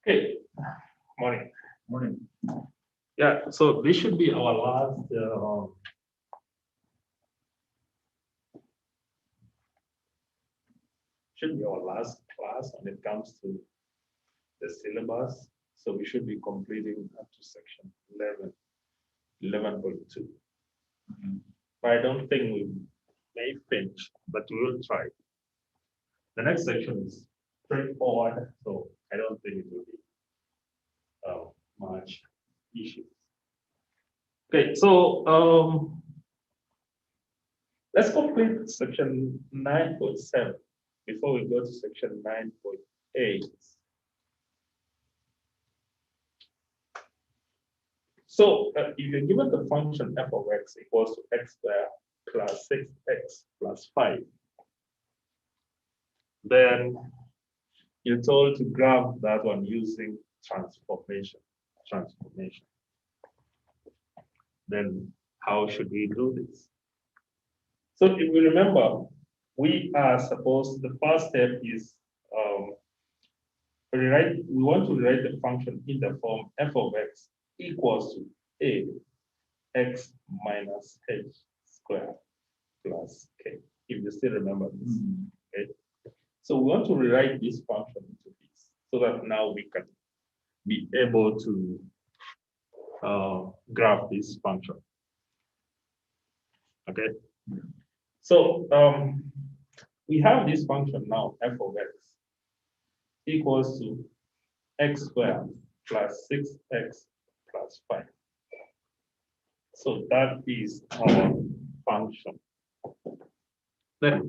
Okay, morning. Morning. Yeah, so this should be our last class when it comes to the syllabus. So we should be completing up to section 11.2. But I don't think we may finish, but we will try. The next section is straightforward, so I don't think it will be much issues. Okay, so let's complete section 9.7 before we go to section 9.8. So if you're given the function f of x equals to x squared plus 6x plus 5, then you're told to graph that one using transformation. Then how should we do this? So if we remember, we are supposed, the first step is we want to rewrite the function in the form f of x equals to a x minus h squared plus k, if you still remember this. Okay. So we want to rewrite this function into this so that now we can be able to graph this function. Okay. So we have this function now, f of x equals to x squared plus 6x plus 5. So that is our function. Then,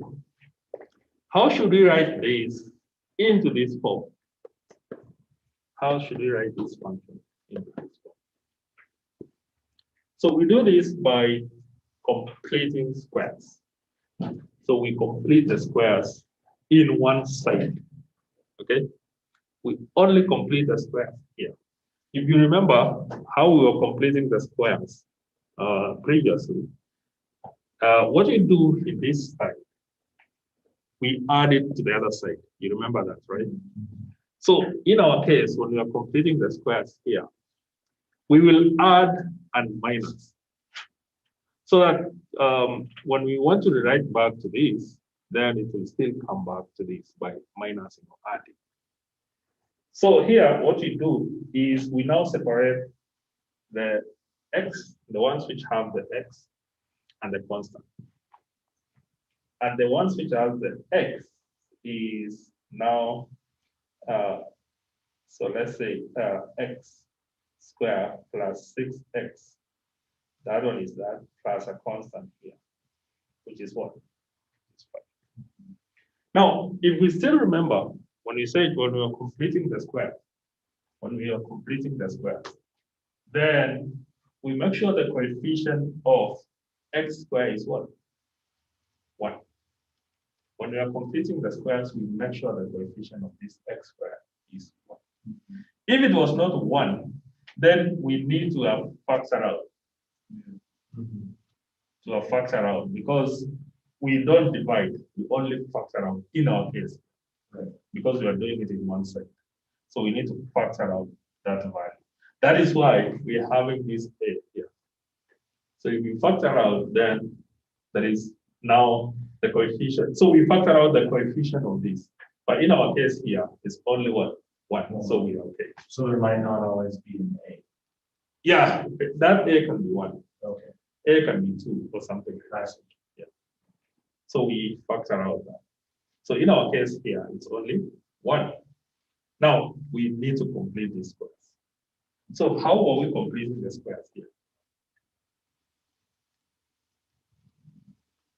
how should we write this into this form? How should we write this function into this form? So we do this by completing squares. So we complete the squares in one side. Okay? We only complete the squares here. If you remember how we were completing the squares previously, what we do in this side, we add it to the other side. You remember that, right? So in our case, when we are completing the squares here, we will add and minus. So that when we want to rewrite back to this, then it will still come back to this by minusing or adding. So here, what we do is we now separate the x, the ones which have the x and the constant. And the ones which have the x is now, so let's say x squared plus 6x. That one is that plus a constant here, which is what? It's 5. Now, if we still remember, when we said when we are completing the square, then we make sure the coefficient of x squared is what? 1. When we are completing the squares, we make sure the coefficient of this x squared is 1. If it was not 1, then we need to have factored out. To have factored out, because we don't divide, we only factor out in our case, right? Because we are doing it in one side. So we need to factor out that value. That is why we are having this a here. So if we factor out, then that is now the coefficient. So we factor out the coefficient of this. But in our case here, it's only what? 1. So we are okay. So there might not always be an A. Yeah, that A can be 1. Okay. A can be 2 or something like that. Yeah. So we factor out that. So in our case here, it's only 1. Now we need to complete these squares. So how are we completing the squares here?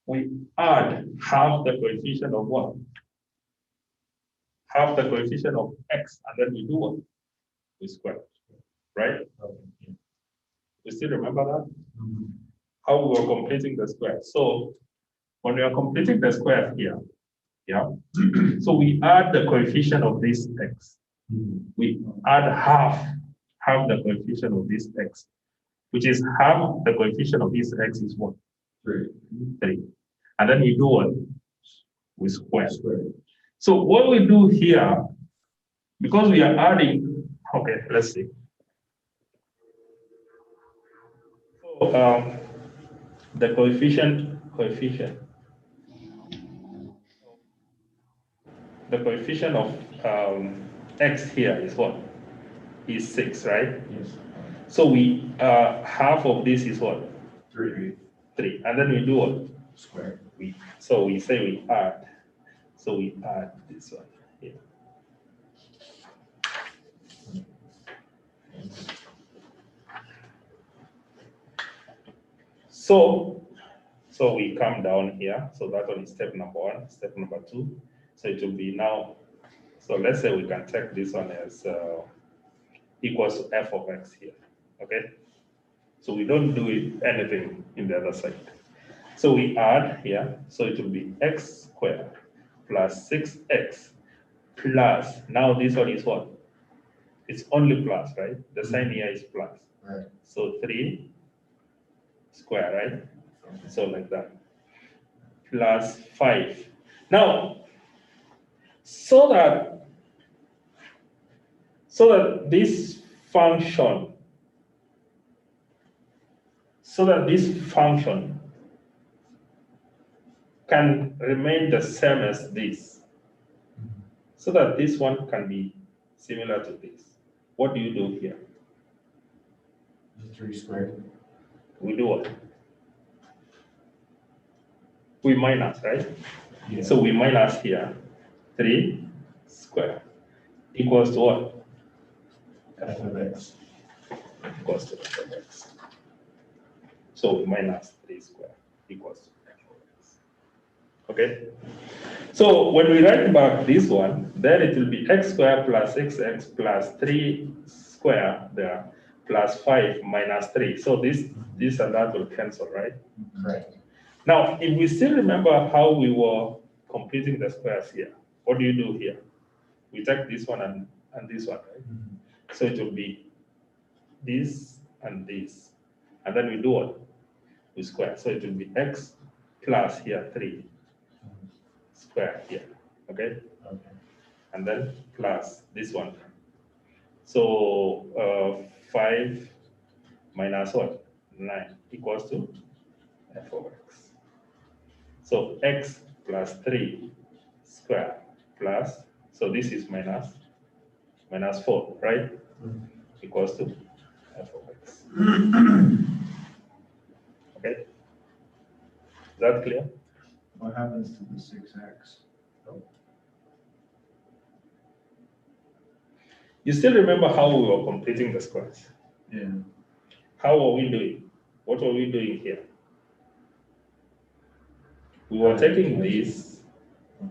We add half the coefficient of what? Half the coefficient of x, and then we do what? We square, right? Okay. You still remember that? How we were completing the square. So when we are completing the square here, yeah, so we add the coefficient of this x. We add half the coefficient of this x, which is half the coefficient of this x is what? 3. And then we do what? We square. So what we do here, because we are adding Okay, let's see. So the coefficient of x here is what? Is 6, right? Yes. So we half of this is what? 3 3. And then we do what? squared. So we say we add. So we add this one here. So we come down here. So that one is step number 1. Step number 2. So it will be now. So let's say we can take this one as equals to f of x here. Okay. So we don't do anything in the other side. So we add here. So it will be x squared plus 6x plus, now this one is what? It's only plus, right? The sign here is plus. Right. So 3 square, right? So like that. Plus 5. Now, so that this function, can remain the same as this, so that this one can be similar to this. What do you do here? The 3 squared. We do what? We minus, right? Yeah. So we minus here 3 square equals to what? F of x. Equals to f of x. So we minus 3 square equals to f of x. Okay? So when we write back this one, then it will be x squared plus 6x plus 3 square there plus 5 minus 3. So this and that will cancel, right? Correct. Now, if we still remember how we were completing the squares here, what do you do here? We take this one and this one, right? So it will be this and this. And then we do what? We square. So it will be x plus here 3 square here. Okay? Okay. And then plus this one. So 5 minus what? 9 equals to f of x. So x plus 3 square plus, so this is minus 4, right? Equals to f of x. Okay? Is that clear? What happens to the 6x? You still remember how we were completing the squares? Yeah. How were we doing? What were we doing here? We were taking this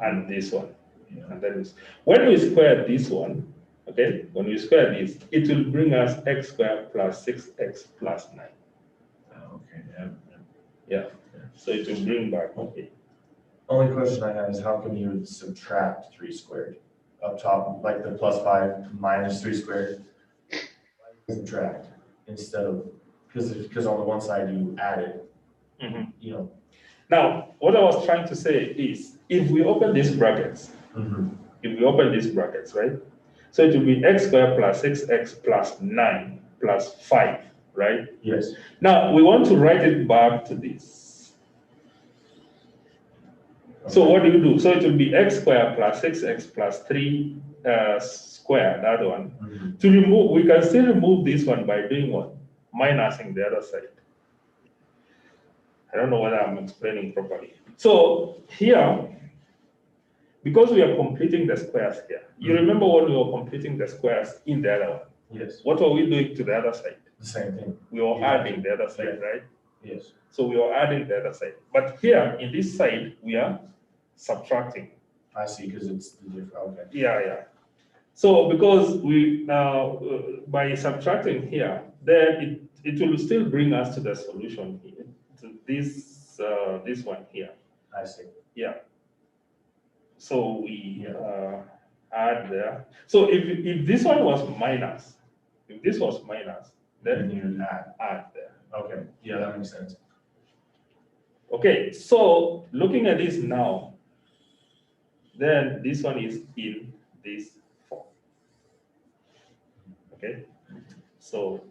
and this one. Yeah. And then when we square this one, okay, when we square this, it will bring us x squared plus 6x plus 9. Okay. Yeah. So it will bring back, okay. Only question I have is how can you subtract 3 squared up top, like the plus 5 minus 3 squared? Why do you subtract instead of, because on the one side you added, you know. Now, what I was trying to say is, if we open these brackets, right? So it will be x squared plus 6x plus 9 plus 5, right? Yes. Now, we want to write it back to this. Okay. So what do you do? So it will be x squared plus 6x plus 3 square, that one. To remove, we can still remove this one by doing what? Minusing the other side. I don't know whether I'm explaining properly. So here, because we are completing the squares here, you remember when we were completing the squares in the other one? Yes. What were we doing to the other side? The same thing. We were adding the other side, right? Yes. So we were adding the other side. But here, in this side, we are subtracting. I see, because it's the different, okay. Yeah. So because we now, by subtracting here, then it will still bring us to the solution here, to this one here. I see. Yeah. So we add there. So if this one was minus, then you add there. Okay, yeah, that makes sense. Okay, so looking at this now, then this one is in this form. Okay, so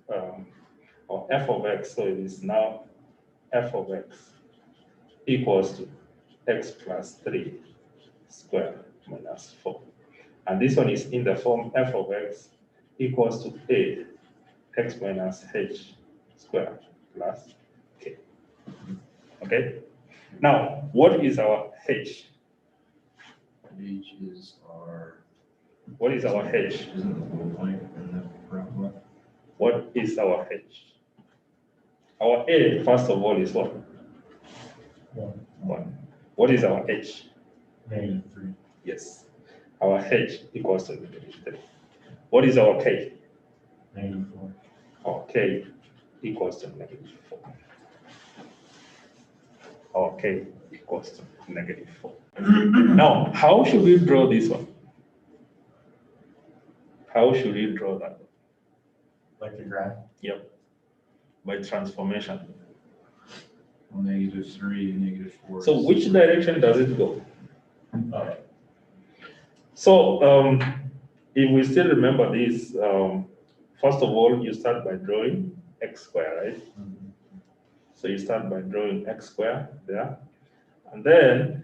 or f of x, so it is now f of x equals to x plus 3 squared minus 4. And this one is in the form f of x equals to a x minus h squared plus k. Okay, now what is our h? H is our, What is our h? isn't the whole point in the parabola? What is our h? Our a, first of all, is what? 1. What is our h? -3. Yes. Our h equals to -3. What is our k? -4. Our k equals to -4. Our k equals to -4. Now, how should we draw this one? How should we draw that? Like the graph. Yep. By transformation. Well, -3, -4. So which direction does it go? Oh, So if we still remember this, first of all, you start by drawing x squared, right? So you start by drawing x squared there. And then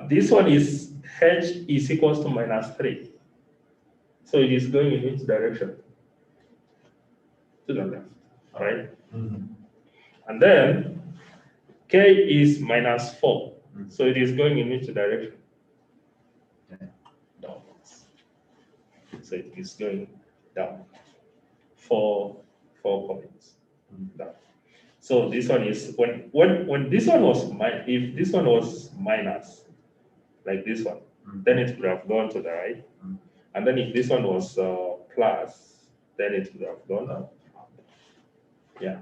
this one is h is equals to -3. So it is going in which direction? To the left, right? And then k is -4. So it is going in which direction? Downwards. So it is going down. Four points down. So this one is when this one was if this one was minus, like this one, then it would have gone to the right. And then if this one was plus, then it would have gone up. Yeah.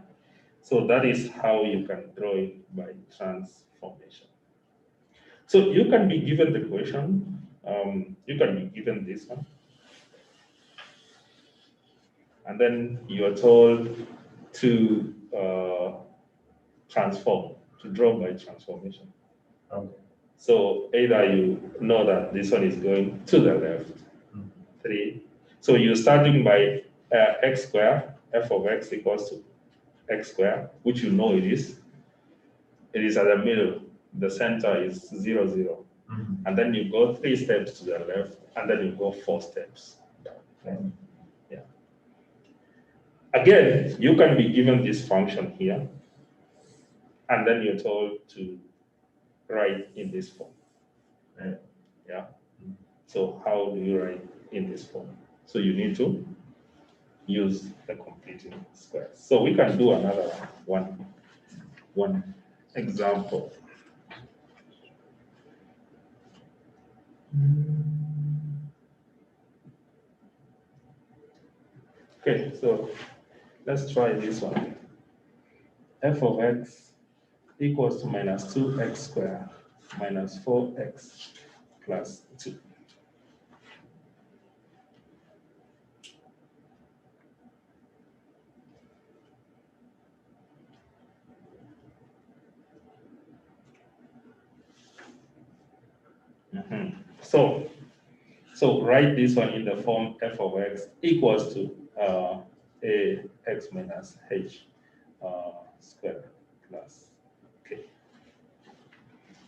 So that is how you can draw it by transformation. So you can be given the question, you can be given this one. And then you are told to transform, to draw by transformation. Okay. So either you know that this one is going to the left, 3. So you're starting by x squared, f of x equals to x squared, which you know it is. It is at the middle. The center is 0, 0. And then you go 3 steps to the left, and then you go 4 steps down. Okay. Yeah. Again, you can be given this function here, and then you're told to write in this form. Right. Yeah. So how do you write in this form? So you need to use the completing squares. So we can do another one example. Okay, so let's try this one. F of x equals to -2x squared minus 4x plus 2. So write this one in the form f of x equals to a x minus h squared plus k.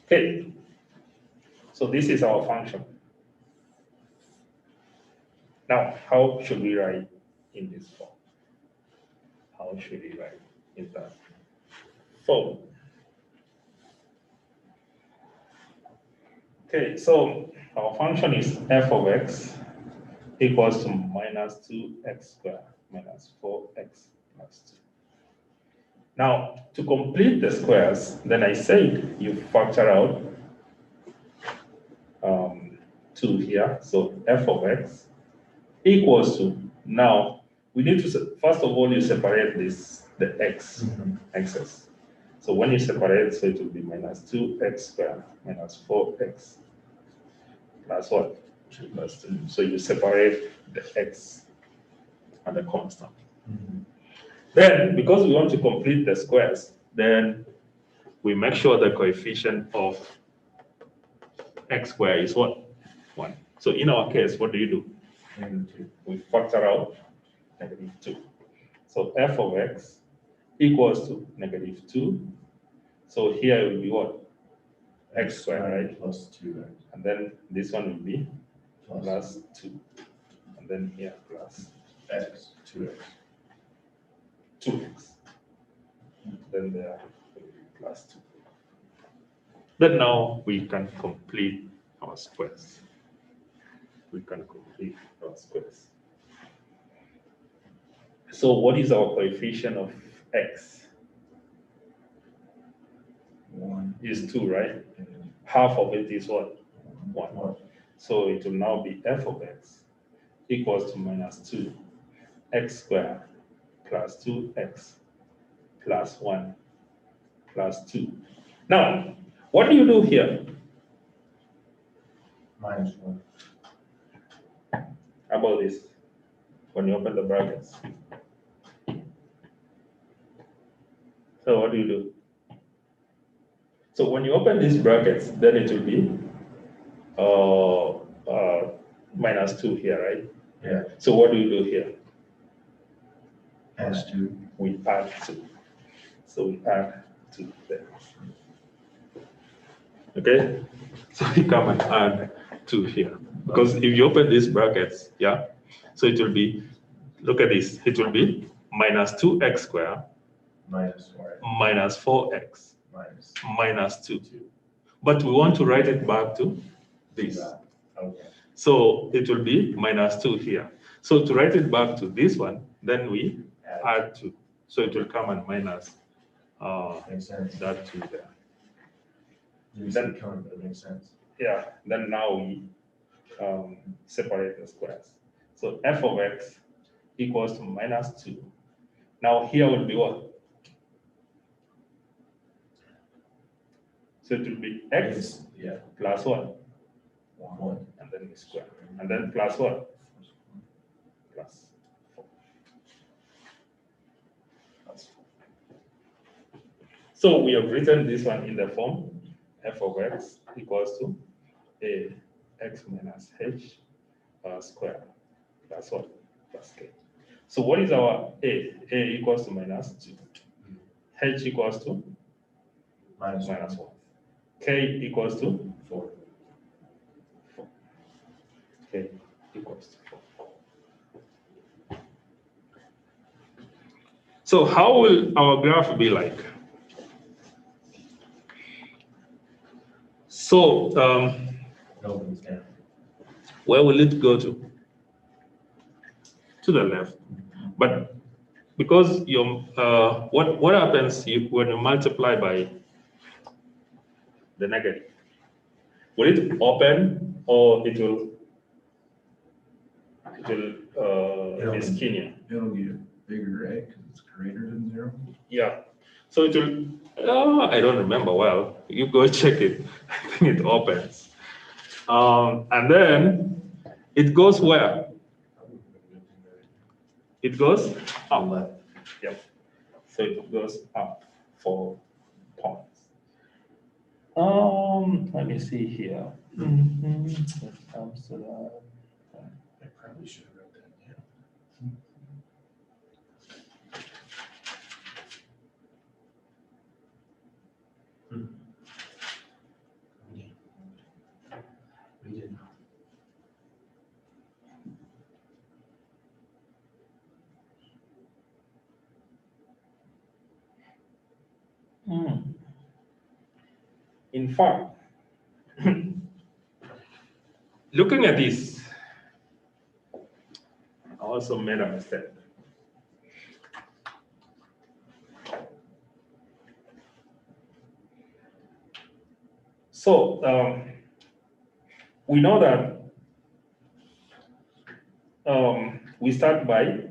Okay, so this is our function. Now, how should we write in this form? How should we write in that form? Okay, so our function is f of x equals to -2x squared minus 4x plus 2. Now, to complete the squares, then I said you factor out 2 here. So f of x equals to, now we need to, first of all, you separate the x's. So when you separate, so it will be -2x squared minus 4x plus what? Plus 2. So you separate the x and the constant. Then, because we want to complete the squares, then we make sure the coefficient of x squared is what? 1. So in our case, what do? We factor out -2. So f of x equals to -2. So here it will be what? X squared, right? Plus 2x. And then this one will be Plus plus 2. And then here plus x, 2x. 2x. Then there will be plus 2. Then now we can complete our squares. We can complete our squares. So what is our coefficient of x? 1. Is 2, right? Half of it is what? 1. One. So it will now be f of x equals to -2 x squared plus 2x plus 1 plus 2. Now, what do you do here? -1. How about this? When you open the brackets. So what do you do? So when you open these brackets, then it will be -2 here, right? Yeah. So what do you do here? Plus 2. We add 2. So we add 2 there. Okay? So we come and add 2 here. Because if you open these brackets, yeah, so it will be, look at this, it will be -2x squared -4x. -4x Minus -2. But we want to write it back to this. that. Okay. So it will be -2 here. So to write it back to this one, then we Add. add 2. So it will come and minus Makes sense. that 2 there. You said cone, but it makes sense. Yeah, then now we separate the squares. So f of x equals to -2. Now here will be what? So it will be x Yeah. plus 1, 1. and then we square. And then plus what? Plus 4. That's 4. So we have written this one in the form f of x equals to a x minus h square plus what? Plus k. So what is our a? A equals to -2. H equals to -1. -1. K equals to 4. 4. K equals to 4. So how will our graph be like? So It opens down. where will it go to? To the left. But because your what happens when you multiply by the negative? Will it open or it will be skinnier? It'll get bigger, right? Because it's greater than 0. Yeah. So it will. I don't remember well. You go check it. I think it opens, and then it goes where? It goes up. Left. Yep. So it goes up 4 points. Let me see here. It comes to that. I probably should have wrote that down. We did not. In fact, looking at this, I also made a mistake. So we know that we start by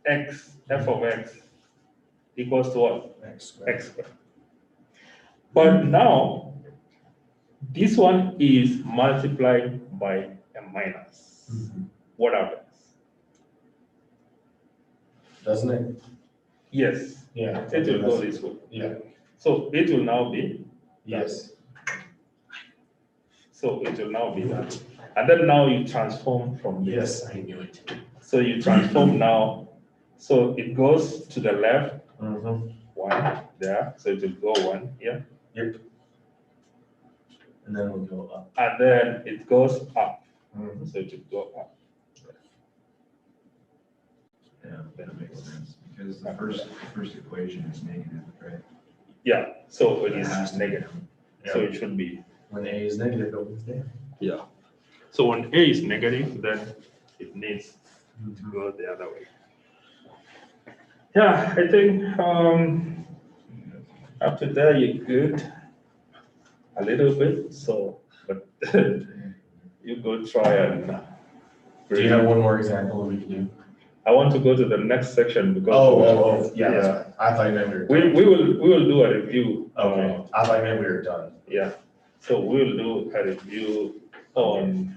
x, f of x equals to what? X squared. X squared. But now, this one is multiplied by a minus. Mhm. What happens? Doesn't it? Yes, Yeah. it will go this way. Yeah. So it will now be, Yes. so it will now be that. And then now you transform from this. Yes, I knew it. So you transform now. So it goes to the left, Mm-hmm. 1 there. So it will go 1 here. Yep. And then we'll go up. And then it goes up. Mhm. So it will go up. Yeah, that makes sense, because the first equation is negative, right? Yeah, so it It is has to be negative. Yeah. So it should be, When A is negative, it opens down. yeah. So when A is negative, then it needs to go the other way. Yeah, I think up to there you're good. A little bit, so, but you go try and. Do you have one more example we can do? I want to go to the next section because. Yeah, that's fine. I thought you meant we were done. We will do a review. Okay, I thought you meant we were done. Yeah, so we'll do a review on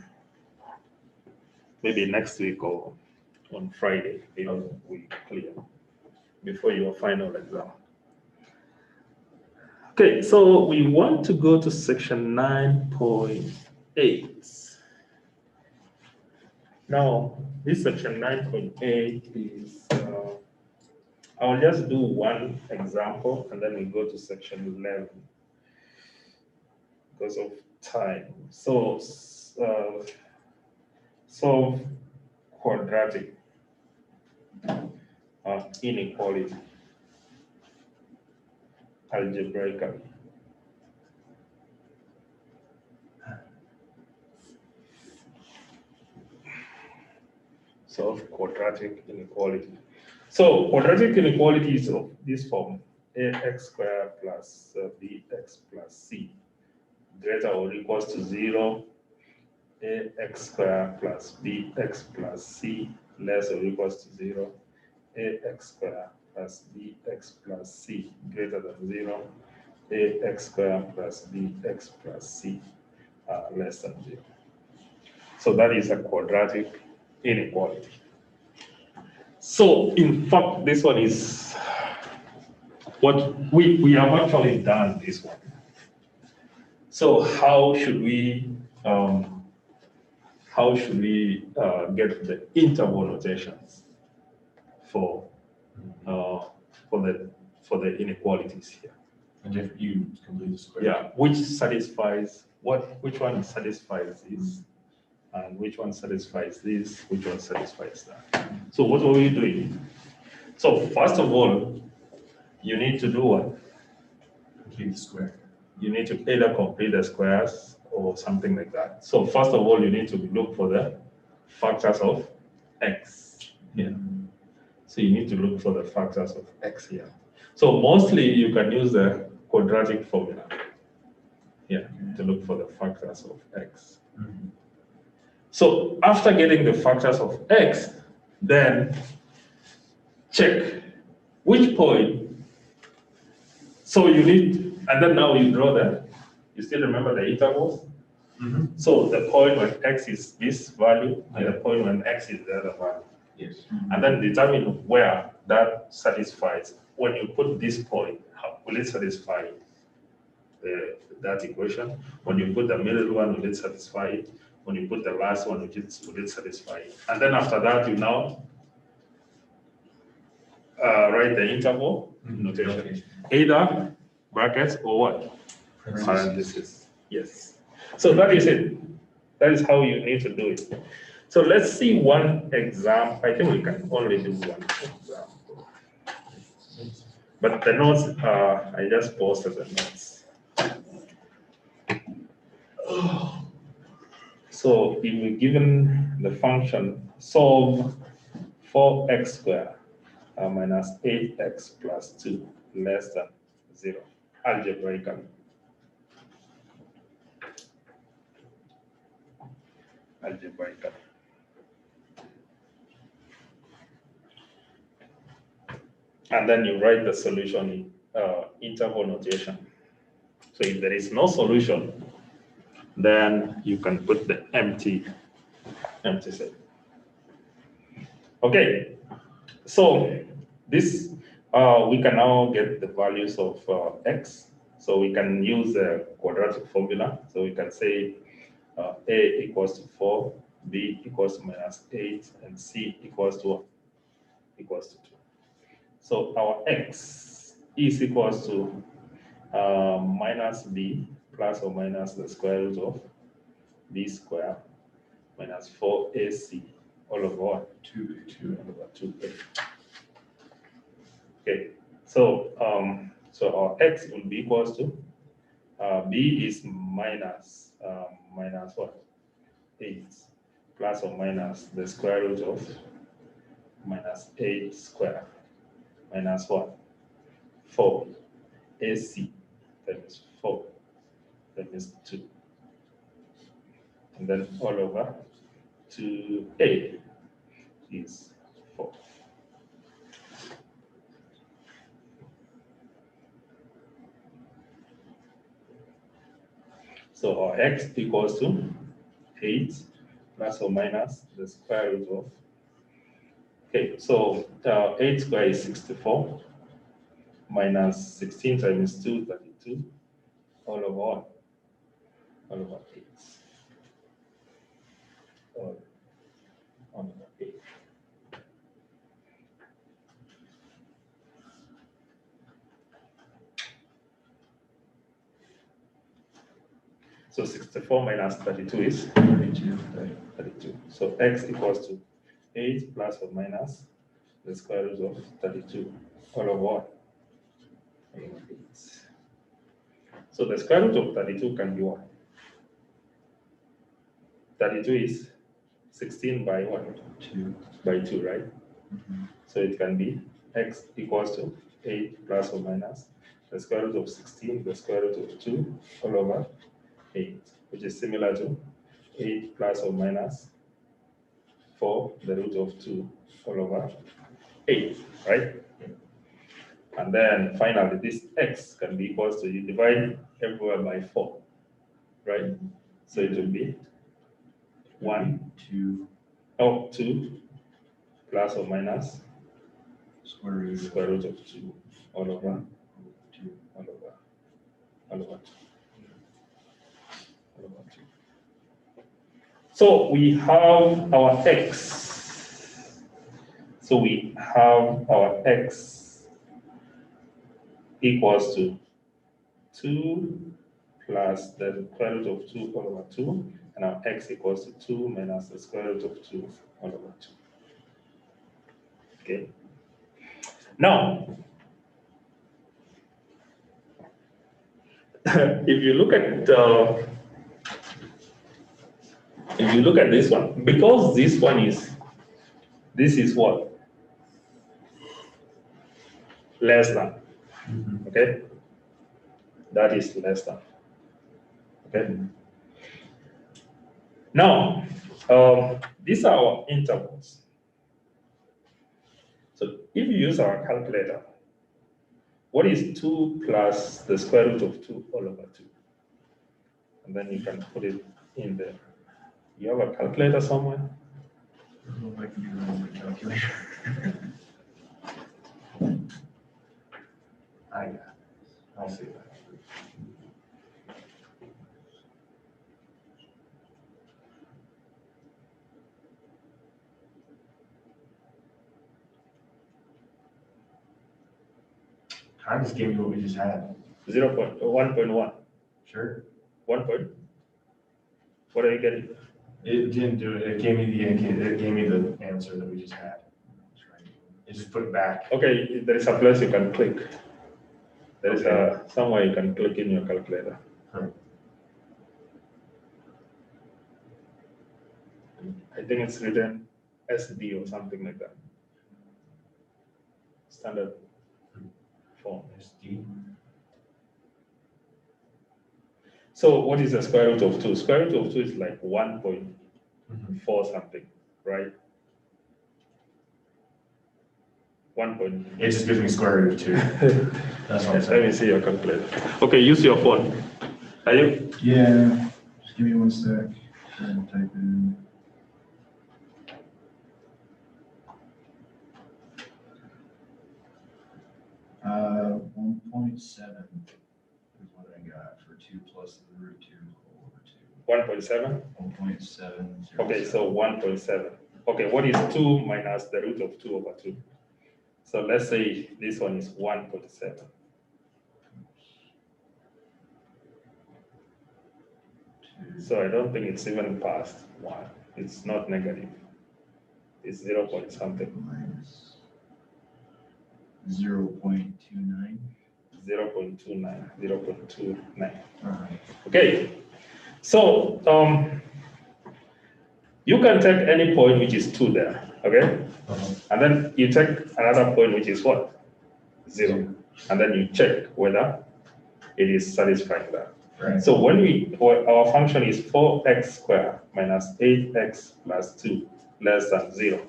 maybe next week or on Friday, if we clear, before your final exam. Okay, so we want to go to section 9.8. Now, this section 9.8 is, I'll just do one example and then we go to section 11 because of time. So, solve quadratic inequality algebraically. Solve quadratic inequality. So quadratic inequality is of this form: ax squared plus bx plus c greater or equals to 0. Ax squared plus bx plus c less or equals to 0. Ax squared plus bx plus c greater than 0. Ax squared plus bx plus c less than 0. So that is a quadratic inequality. So in fact, this one is what we have actually done this one. So how should we get the interval notations for the inequalities here? And if you complete the square. Yeah, which satisfies which one satisfies this, and which one satisfies this, which one satisfies that. So what are we doing? So first of all, you need to do what? Complete the square. You need to either complete the squares or something like that. So first of all, you need to look for the factors of x here. So you need to look for the factors of x here. So mostly you can use the quadratic formula here to look for the factors of x. Mhm. So after getting the factors of x, then check which point. So you need, and then now you draw that. You still remember the intervals? Mhm. So the point when x is this value and the point when x is the other value. Yes. And then determine where that satisfies. When you put this point, how will it satisfy that equation? When you put the middle one, will it satisfy it? When you put the last one, will it satisfy it? And then after that, you now write the interval notation. Okay. Either brackets or what? Parentheses. Parentheses. Yes. So that is it. That is how you need to do it. So let's see one example. I think we can only do one example. But the notes, I just posted the notes. So if we're given the function solve 4x squared minus 8x plus 2 less than 0 algebraically. Algebraically. And then you write the solution in interval notation. So if there is no solution, then you can put the empty set. Okay, so this, we can now get the values of x. So we can use the quadratic formula. So we can say a equals to 4, B equals to -8, and C equals to what? Equals to 2. So our x is equals to minus b plus or minus the square root of b square minus 4ac all over what? 2 all over 2a. Okay, so our x will be equals to b is minus what? 8 plus or minus the square root of minus 8 square minus what? 4 ac, that is 4, that is 2, and then all over 2a is 4. So our x equals to 8 plus or minus the square root of, okay, so 8 squared is 64 minus 16 times 2, 32, all over what? All over 8. All over 8. So 64 minus 32 is 32. 32. So x equals to 8 plus or minus the square root of 32 all over what? All over 8. So the square root of 32 can be what? 32 is 16 by what? 2. By 2, right? Mhm. So it can be x equals to 8 plus or minus the square root of 16, the square root of 2 all over 8, which is similar to 8 plus or minus 4, the root of 2 all over 8, right? And then finally, this x can be equals to, you divide everywhere by 4, right? So it will be 1, 2 2 plus or minus square root of square root of 2 all over 2. all over 2. All over 2. So we have our x. So we have our x equals to 2 plus the square root of 2 all over 2, and our x equals to 2 minus the square root of 2 all over 2. Okay. Now, if you look at this one, because this is what? Less than. Okay? That is less than. Okay? Now, these are our intervals. So if you use our calculator, what is 2 plus the square root of 2 all over 2? And then you can put it in there. You have a calculator somewhere? I don't know if I can do it on the calculator. I got it. I'll see that. Kind of just gave me what we just had. 1.1. Sure. 1 point. What are you getting? It didn't do it. It gave me the answer that we just had. It just put it back. Okay, there is a place you can click. There is somewhere you can click in your calculator. Huh. I think it's written SD or something like that. Standard form. SD. So what is the square root of 2? Square root of 2 is like 1.4 something, right? 1 point. It just gives me square root of 2. That's what I'm Let saying. me see your calculator. Okay, use your phone. Are you? Yeah, just give me 1 sec. I'll type it in. Uh, 1.7 is what I got for 2 plus the root 2 whole over 2. 1.7? 1.7. Okay, so 1.7. Okay, what is 2 minus the root of 2 over 2? So let's say this one is 1.7. So I don't think it's even past 1. It's not negative. It's 0 point something. Minus 0.29. 0.29, 0.29. Alright. Okay, so you can take any point which is 2 there, okay? And then you take another point which is what? 0. And then you check whether it is satisfying that. Right. So when our function is 4x squared minus 8x plus 2 less than 0.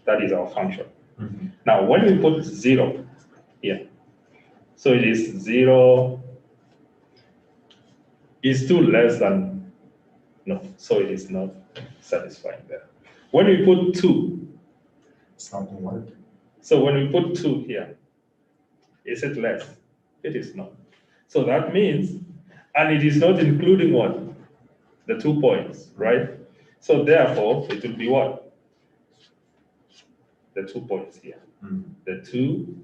That is our function. Mhm. Now, when we put 0 here, so it is 0 is 2 less than, no, so it is not satisfying there. When we put 2, It's not gonna work. so when we put 2 here, is it less? It is not. So that means, and it is not including what? The 2 points, right? So therefore, it will be what? The 2 points here. Mhm. The 2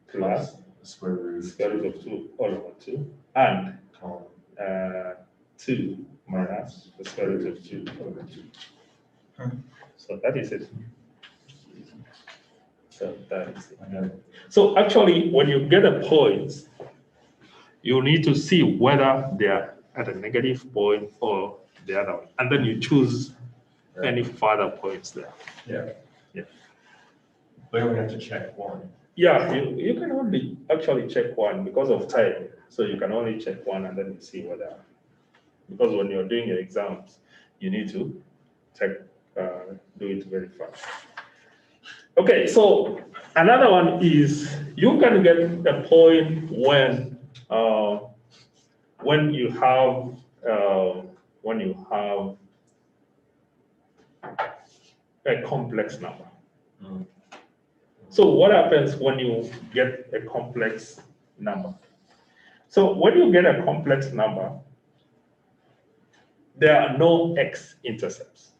plus The square root. square root of 2 all over 2 and Column. 2 minus the square root of 2 over 2. So that is it. So that is it. I got it. So actually, when you get a point, you need to see whether they are at a negative point or the other one. And then you choose any further points there. Yeah. Yeah. But you only have to check one. Yeah, you can only actually check one because of time. So you can only check one and then you see whether, because when you're doing your exams, you need to check, do it very fast. Okay, so another one is you can get a point when you have a complex number. Mm. So what happens when you get a complex number? So when you get a complex number, there are no x-intercepts.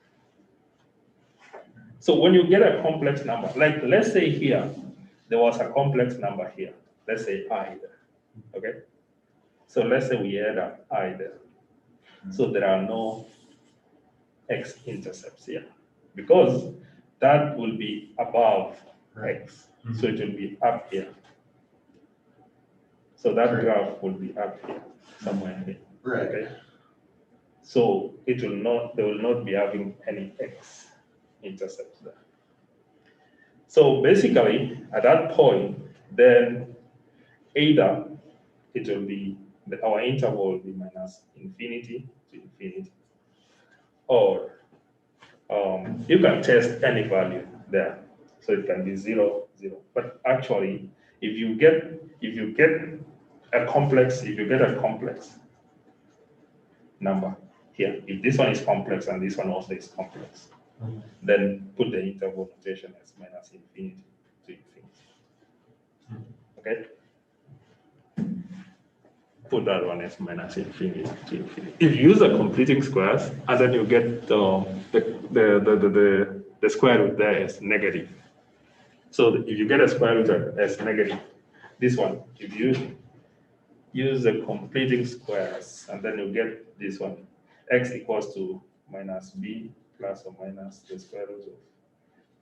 So when you get a complex number, like let's say here, there was a complex number here. Let's say I there, okay? So let's say we add up I there. So there are no x-intercepts here because that will be above x. So it will be up here. So that Right. graph will be up here, somewhere here. Right. Okay. So it will not, they will not be having any x-intercepts there. So basically, at that point, then either it will be, our interval will be minus infinity to infinity, or you can test any value there. So it can be 0, 0. But actually, if you get a complex number here, if this one is complex and this one also is complex, then put the interval notation as minus infinity to infinity. Okay? Put that one as minus infinity to infinity. If you use the completing squares, and then you get the square root there is negative. So if you get a square root as negative, this one, if you use the completing squares, and then you get this one, x equals to minus b plus or minus the square root of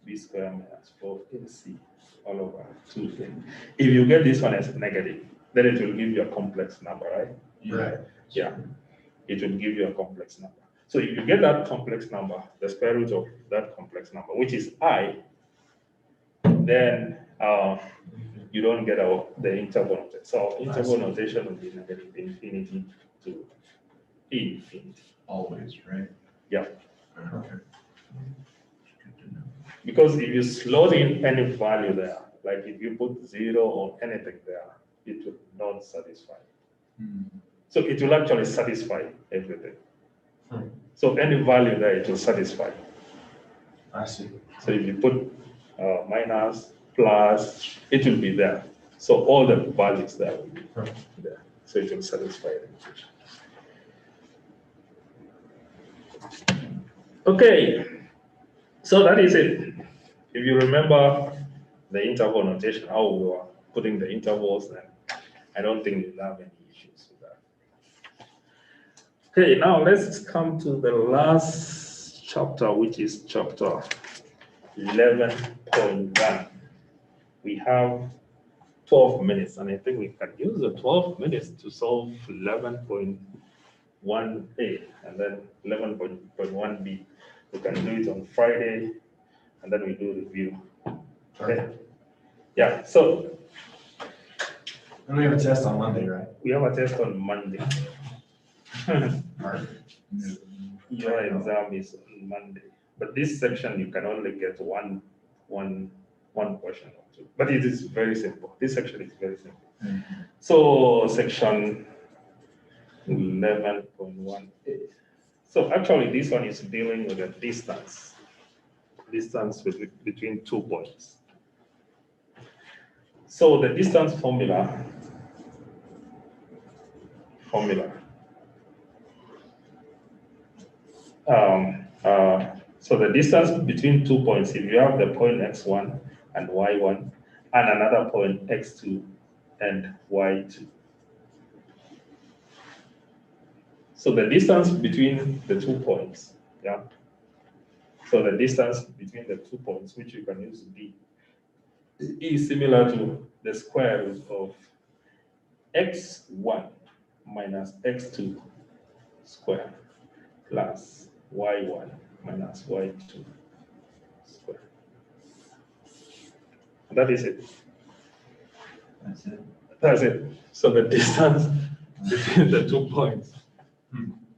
b squared minus 4ac all over 2a. If you get this one as negative, then it will give you a complex number, right? Right. Yeah, it will give you a complex number. So if you get that complex number, the square root of that complex number, which is I, then you don't get the interval notation. So interval notation will be negative infinity to infinity. Always, right? Yeah. Okay. Good to know. Because if you slot in any value there, like if you put 0 or anything there, it will not satisfy. Hmm. So it will actually satisfy everything. Hmm. So any value there, it will satisfy. I see. So if you put minus, plus, it will be there. So all the values there will be there. So it will satisfy the equation. Okay, so that is it. If you remember the interval notation, how we were putting the intervals, then I don't think you'll have any issues with that. Okay, now let's come to the last chapter, which is chapter 11.1. We have 12 minutes, and I think we can use the 12 minutes to solve 11.1a and then 11.1b. We can do it on Friday, and then we do review. Okay. Yeah, so And we have a test on Monday, right? we have a test on Monday. Your exam is on Monday, but this section you can only get one question or two. But it is very simple. This section is very simple. So section 11.1a. So actually, this one is dealing with the distance between 2 points. So the distance formula. So the distance between 2 points, if you have the point x1 and y1, and another point x2 and y2. So the distance between the 2 points, yeah. So the distance between the 2 points, which you can use d, is similar to the square root of x1 minus x2 square plus y1 minus y2 square. That is it. That's it. That's it. So the distance between the 2 points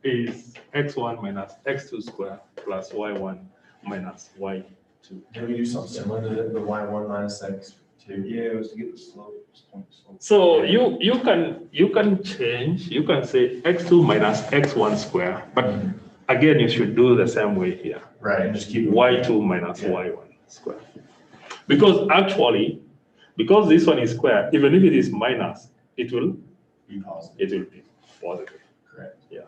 is x1 minus x2 square plus y1 minus y2. Can we do something similar to the y1 minus x2? Yeah, it was to get the slope. So you can change. You can say x2 minus x1 square, but again you should do the same way here. Right, and just keep y2 minus y1 square. Because actually, because this one is square, even if it is minus, it will be positive. it will be positive. Correct. Yeah.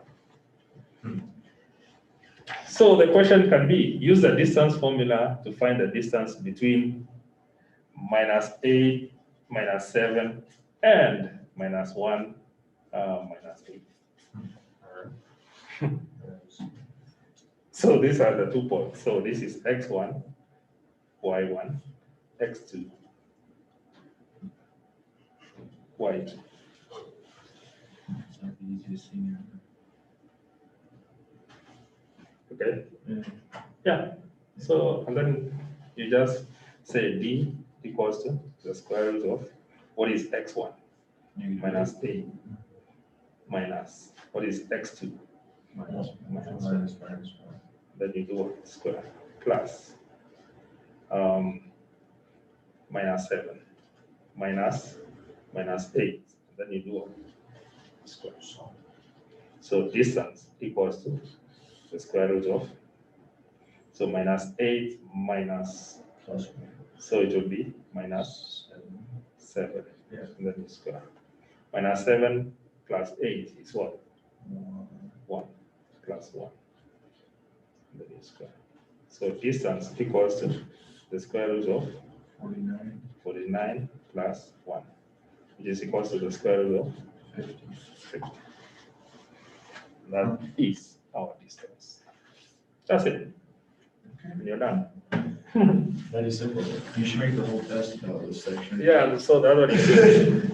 So the question can be, use the distance formula to find the distance between minus 8, minus 7, and minus 1, minus 8. So these are the 2 points. So this is x1, y1, x2, y2. It's not the easiest thing Okay? ever. Yeah. So, and then you just say d equals to the square root of what is x1 minus 8 minus what is x2 minus 1. Then you do square plus minus 7 minus 8. Then you do square. So distance equals to the square root of, so minus 8 minus plus 1. So it will be minus 7. Yeah. And then you square. Minus 7 plus 8 is what? 1 plus 1. And then you square. So distance equals to the square root of 49 plus 1, which is equals to the square root of 50. That is our distance. That's it. Okay. You're done. Very simple. You should make the whole test about this section. Yeah, so that one is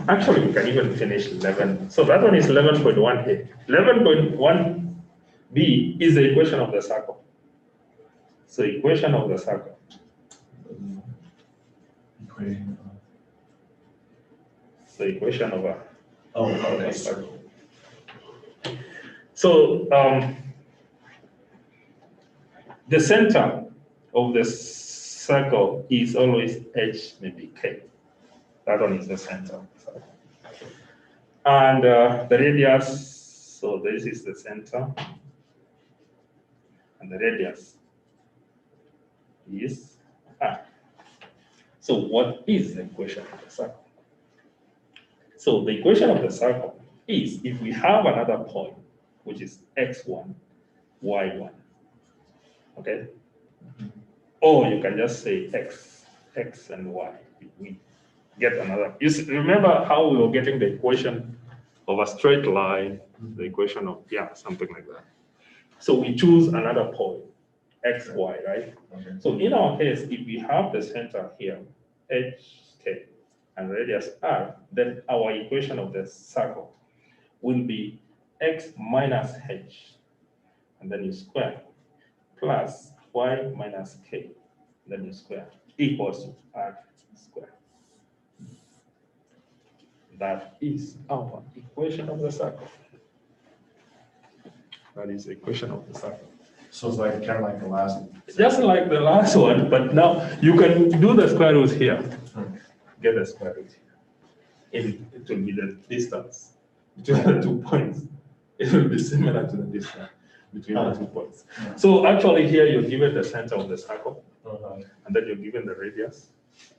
actually we can even finish 11. So that one is 11.1a. 11.1b is the equation of the circle. So equation of the circle. So equation of a circle. So the center of the circle is always h, maybe k. That one is the center of the circle. And the radius, so this is the center. And the radius is r. So what is the equation of the circle? So the equation of the circle is if we have another point, which is x1, y1, Okay? Or you can just say x and y. We get another. Remember how we were getting the equation of a straight line, the equation of, something like that. So we choose another point, x, y, right? Okay. So in our case, if we have the center here, HK, and radius r, then our equation of the circle will be x minus h, and then you square, plus y minus k, then you square, equals to r square. That is our equation of the circle. That is the equation of the circle. So it's like, kind of like the last. Just like the last one, but now you can do the square root here. Get the square root here. It will be the distance between the 2 points. It will be similar to the distance between the 2 points. So actually here you're given the center of the circle, and then you're given the radius.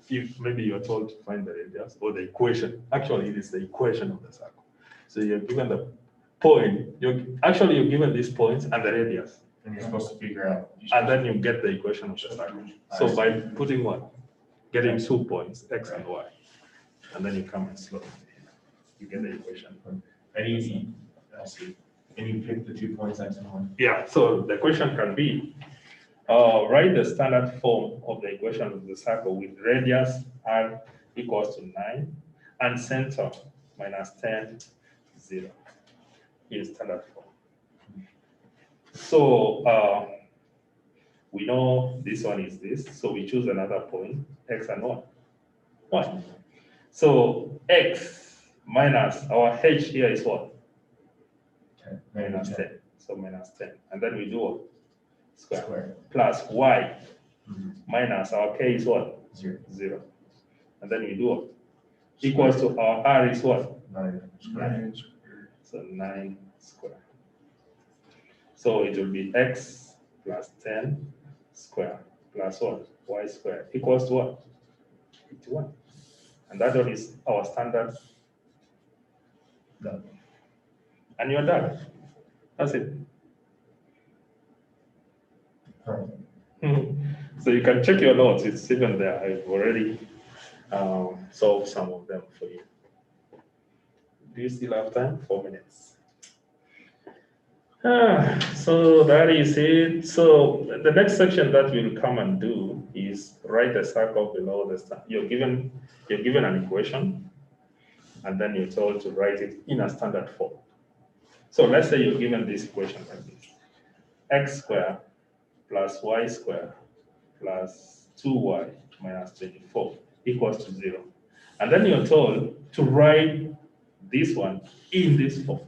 If maybe you're told to find the radius or the equation, actually it is the equation of the circle. So you're given the point, you're given these points and the radius. And you're supposed to figure out. And then you get the equation of the circle. So by putting what? Getting 2 points, x and y. And then you come and slope. You get the equation. I see. And you pick the 2 points x and y. Yeah, so the question can be, write the standard form of the equation of the circle with radius r equals to 9 and center minus 10, 0 in standard form. So we know this one is this, so we choose another point, x and y. 1. So x minus our h here is what? Okay. Minus 10. So minus 10. And then we do what? Square. Square. Plus y Mhm. minus our k is what? 0. 0. And then we do what? Equals to our r is what? 9. 9. So 9 square. So it will be x plus 10 square plus what? Y square equals to what? 51. And that one is our standard. Done. And you're done. That's it. So you can check your notes. It's even there. I've already solved some of them for you. Do you still have time? 4 minutes. So that is it. So the next section that we'll come and do is write the circle below the star. You're given an equation, and then you're told to write it in a standard form. So let's say you're given this equation like this: x squared plus y squared plus 2y minus 24 equals to 0. And then you're told to write this one in this form.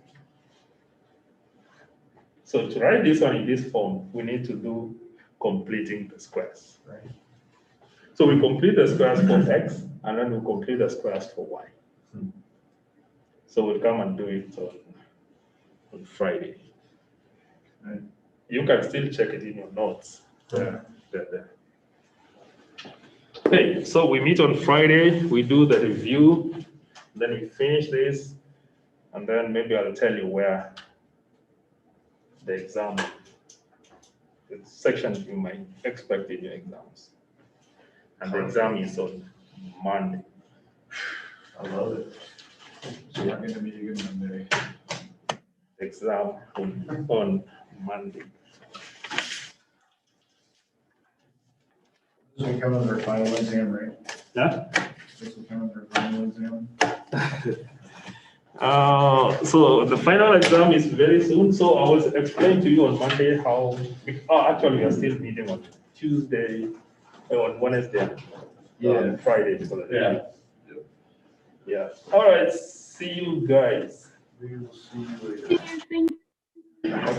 So to write this one in this form, we need to do completing the squares, right? So we complete the squares for x, and then we complete the squares for y. So we'll come and do it on Friday. Right. You can still check it in your notes. There. Okay, so we meet on Friday, we do the review, then we finish this, and then maybe I'll tell you where the exam, the section you might expect in your exams. And the exam is on Monday. I love it. So we're gonna be a good Monday. Exam on Monday. This will come under final exam, right? Yeah? This will come under final exam. So the final exam is very soon. So I will explain to you on Monday how. Actually, we are still meeting on Tuesday, on Wednesday, on Friday. Yeah. All right. See you guys. We will see you later. Thank